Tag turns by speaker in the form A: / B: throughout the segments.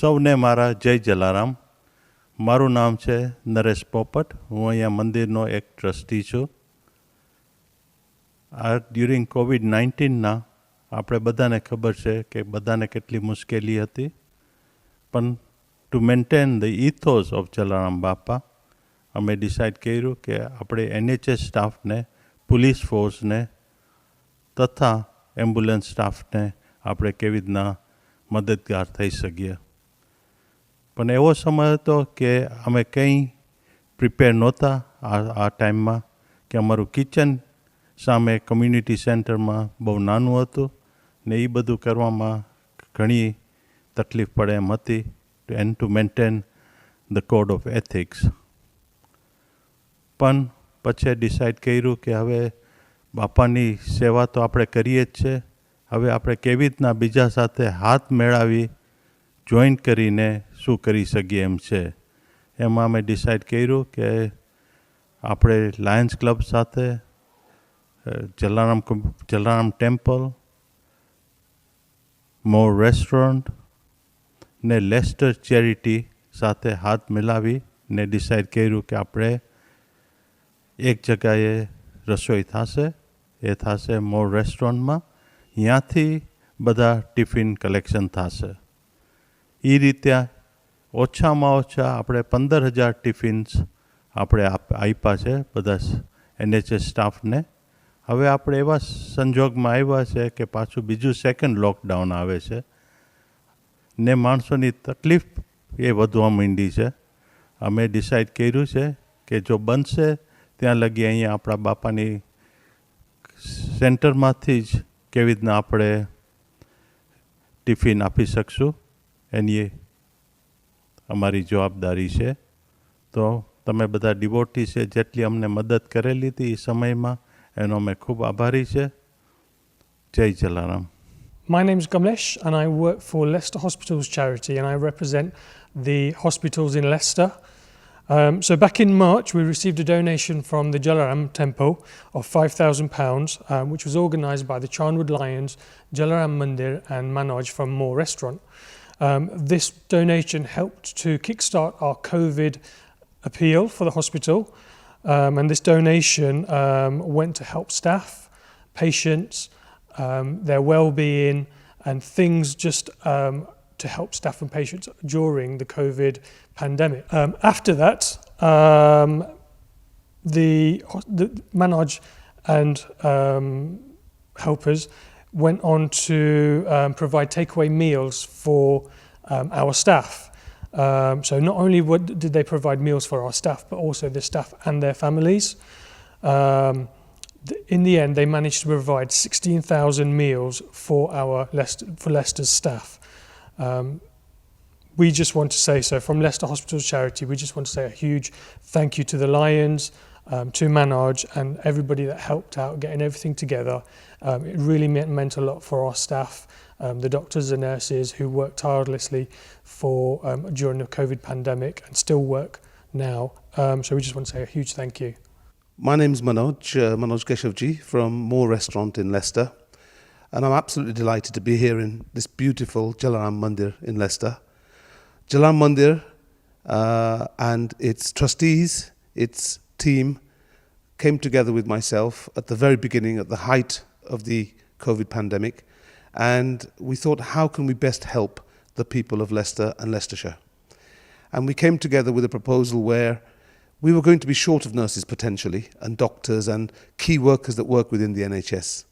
A: સૌને મારા જય જલારામ. મારું નામ છે નરેશ પોપટ. હું અહીંયા મંદિરનો એક ટ્રસ્ટી છું. ડ્યુરિંગ COVID-19 આપણે બધાને ખબર છે કે બધાને કેટલી મુશ્કેલી હતી, પણ to maintain the Ethos of Jalaram બાપા અમે ડિસાઇડ કર્યું કે આપણે NHS સ્ટાફને, પોલીસ ફોર્સને તથા એમ્બ્યુલન્સ સ્ટાફને આપણે કેવી રીતના મદદગાર થઈ શકીએ. પણ એવો સમય હતો કે અમે કંઈ પ્રિપેર નહોતા આ ટાઈમમાં, કે અમારું કિચન સામે કમ્યુનિટી સેન્ટરમાં બહુ નાનું હતું ને એ બધું કરવામાં ઘણી તકલીફ પડે એમ હતી, and to maintain the code of ethics. પણ પછી ડિસાઇડ કર્યું કે હવે બાપાની સેવા તો આપણે કરીએ જ છે, હવે આપણે કેવી રીતના બીજા સાથે હાથ મેળવી જોઈન્ટ કરીને શું કરી શકીએ એમ છે. એમાં અમે ડિસાઇડ કર્યું કે આપણે લાયન્સ ક્લબ સાથે, જલારામ ટેમ્પલ, મોર રેસ્ટોરન્ટ ને લેસ્ટર ચેરિટી સાથે હાથ મિલાવીને ડિસાઇડ કર્યું કે આપણે એક જગ્યાએ રસોઈ થશે, એ થશે મોર રેસ્ટોરન્ટમાં. ત્યાંથી બધા ટિફિન કલેક્શન થશે. એ રીતે ઓછામાં ઓછા આપણે 15,000 ટિફિન્સ આપણે આપ્યા છે બધા NHS સ્ટાફને. હવે આપણે એવા સંજોગમાં આવ્યા છે કે પાછું બીજું સેકન્ડ લોકડાઉન આવે છે ને માણસોની તકલીફ એ વધવા માંડી છે. અમે ડિસાઇડ કર્યું છે કે જો બનશે ત્યાં લગી અહીંયા આપણા બાપાની સેન્ટરમાંથી જ કેવી રીતના આપણે ટિફિન આપી શકશું, એની અમારી જવાબદારી છે. તો તમે બધા ડિવોટી છે, જેટલી અમને મદદ કરેલી હતી એ સમયમાં, એનો અમે ખૂબ આભારી છે. જય Jalaram.
B: My name is Kamlesh and I work for Leicester Hospitals Charity and I represent the hospitals in Leicester. So back in March we received a donation from the Jalaram Temple of £5,000 which was organised by the Charnwood Lions, Jalaram Mandir and Manoj from Moore Restaurant. This donation helped to kickstart our COVID appeal for the hospital, and this donation went to help staff, patients, their well-being and things just to help staff and patients during the COVID pandemic. After that, the Manoj and helpers went on to provide takeaway meals for our staff. So not only did they provide meals for our staff, but also the staff and their families. In the end, they managed to provide 16,000 meals for Leicester's staff. We just want to say, so from Leicester Hospitals Charity, we just want to say a huge thank you to the Lions, to Manoj and everybody that helped out getting everything together. It really meant a lot for our staff, the doctors and nurses who worked tirelessly during the COVID pandemic and still work now. So we just want to say a huge thank you.
C: My name's Manoj Keshavji from Moore Restaurant in Leicester, and I'm absolutely delighted to be here in this beautiful Jalaram Mandir in Leicester. Jalaram Mandir and its trustees, its team, came together with myself at the very beginning, at the height of the COVID pandemic, and we thought, how can we best help the people of Leicester and Leicestershire? And we came together with a proposal where we were going to be short of nurses potentially, and doctors and key workers that work within the NHS.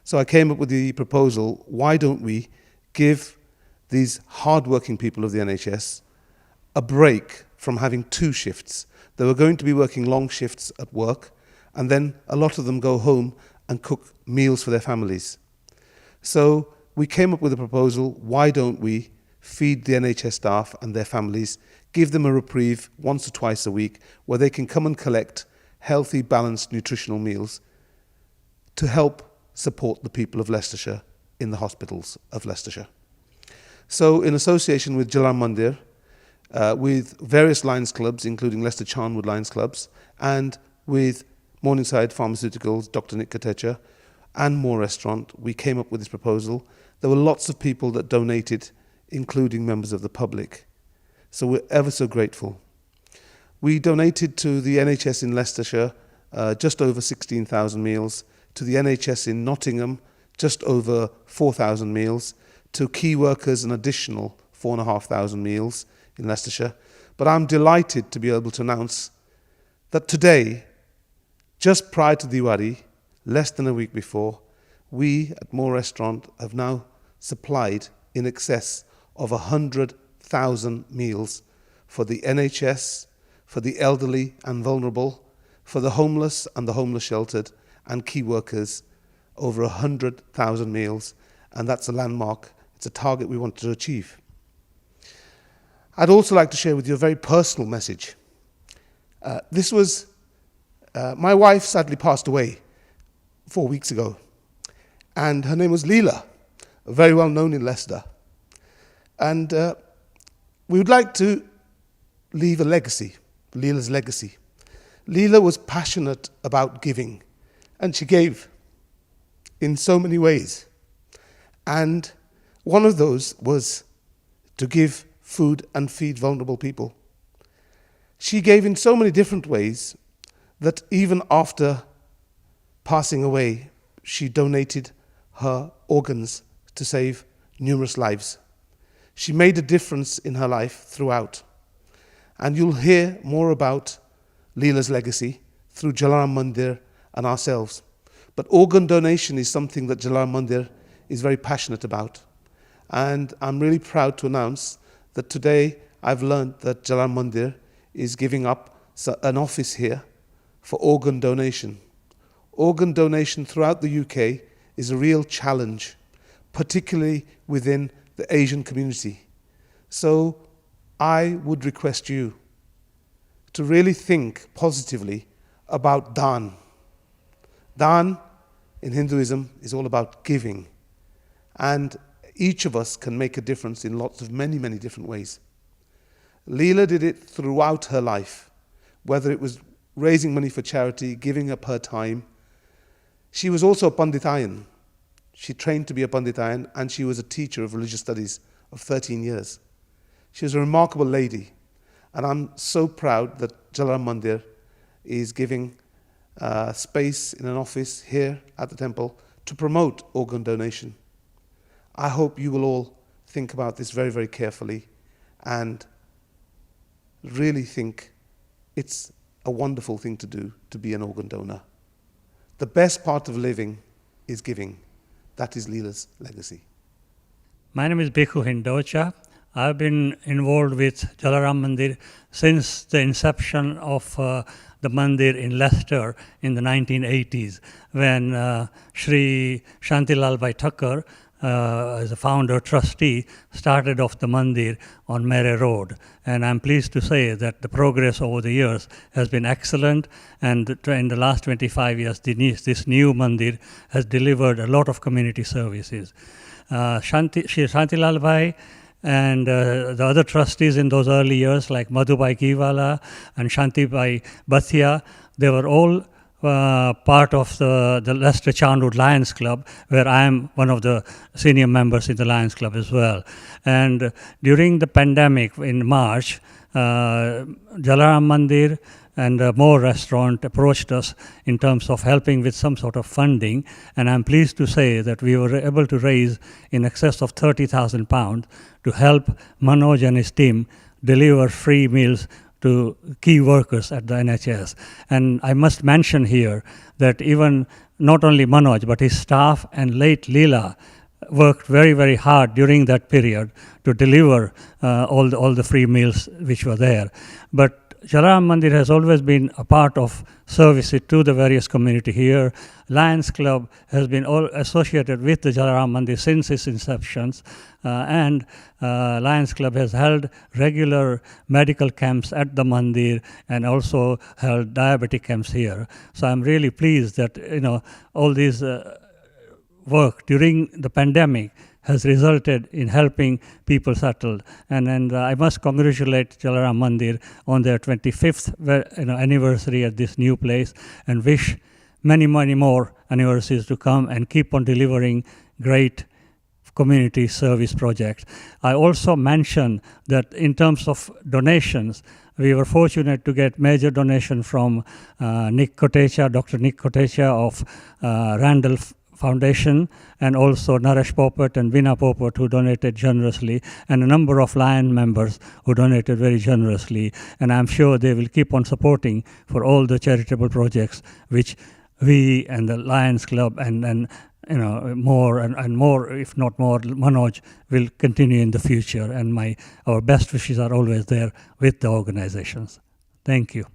C: So I came up with the proposal, why don't we give these hard-working people of the NHS a break from having 2 shifts. They were going to be working long shifts at work, and then a lot of them go home and cook meals for their families. So we came up with a proposal, why don't we feed the NHS staff and their families, give them a reprieve once or twice a week where they can come and collect healthy, balanced, nutritional meals to help support the people of Leicestershire in the hospitals of Leicestershire. So in association with Jalaram Mandir, with various Lions clubs, including Leicester Charnwood Lions clubs, and with Morningside Pharmaceuticals, Dr. Nick Katecha, and Moore Restaurant, we came up with this proposal. There were lots of people that donated including members of the public. So we're ever so grateful. We donated to the NHS in Leicestershire just over 16,000 meals, to the NHS in Nottingham just over 4,000 meals, to key workers an additional 4,500 meals in Leicestershire. But I'm delighted to be able to announce that today, just prior to Diwali, less than a week before, we at More Restaurant have now supplied in excess of 100,000 meals for the NHS, for the elderly and vulnerable, for the homeless and the homeless sheltered, and key workers, over 100,000 meals, and that's a landmark. It's a target we want to achieve. I'd also like to share with you a very personal message. My wife sadly passed away 4 weeks ago, and her name was Leela, very well known in Leicester. And we would like to leave a legacy, Leela's legacy. Leela was passionate about giving, and she gave in so many ways. And one of those was to give food and feed vulnerable people. She gave in so many different ways that even after passing away, she donated her organs to save numerous lives. She made a difference in her life throughout. And you'll hear more about Leela's legacy through Jalaram Mandir and ourselves. But organ donation is something that Jalaram Mandir is very passionate about. And I'm really proud to announce that today I've learned that Jalaram Mandir is giving up an office here for organ donation. Organ donation throughout the UK is a real challenge, particularly within the Asian community. So I would request you to really think positively about Daan. Daan in Hinduism is all about giving. And each of us can make a difference in many, many different ways. Leela did it throughout her life, whether it was raising money for charity, giving up her time. She was also a Panditayan. She trained to be a Panditayan, and she was a teacher of religious studies of 13 years. She was a remarkable lady, and I'm so proud that Jalaram Mandir is giving space in an office here at the temple to promote organ donation. I hope you will all think about this very, very carefully and really think it's a wonderful thing to do, to be an organ donor. The best part of living is giving. That is Leela's legacy.
D: My name is Bhikkhu Hindocha. I've been involved with Jalaram Mandir since the inception of the Mandir in Leicester in the 1980s, when Shri Shantilal Bhai Thakkar, as a founder trustee, started off the Mandir on Mere Road. And I'm pleased to say that the progress over the years has been excellent, and in the last 25 years, this new Mandir has delivered a lot of community services. Shri Shantilal Bhai and the other trustees in those early years, like Madhubai Kiwala and Shantibai Bhatia, they were all part of the Leicester Charnwood Lions Club, where I am one of the senior members in the Lions Club as well. And during the pandemic in March, Jalaram Mandir and More Restaurant approached us in terms of helping with some sort of funding, and I'm pleased to say that we were able to raise in excess of £30,000 to help Manoj and his team deliver free meals to key workers at the NHS. And I must mention here that even not only Manoj, but his staff and late Leela worked very, very hard during that period to deliver all the free meals which were there. But Jalaram Mandir has always been a part of services to the various community here. Lions Club has been associated with the Jalaram Mandir since its inceptions, and Lions Club has held regular medical camps at the Mandir and also held diabetic camps here. So I'm really pleased that all these work during the pandemic has resulted in helping people settle. And I must congratulate Jalaram Mandir on their 25th anniversary at this new place, and wish many, many more anniversaries to come, and keep on delivering great community service projects. I also mentioned that in terms of donations, we were fortunate to get major donation from Nick Kotecha, Dr. Nick Kotecha of Randall Foundation, and also Naresh Popat and Vina Popat, who donated generously, and a number of Lion members who donated very generously. And I'm sure they will keep on supporting for all the charitable projects which we and the Lions Club and more and more, if not more, Manoj will continue in the future. And our best wishes are always there with the organizations. Thank you.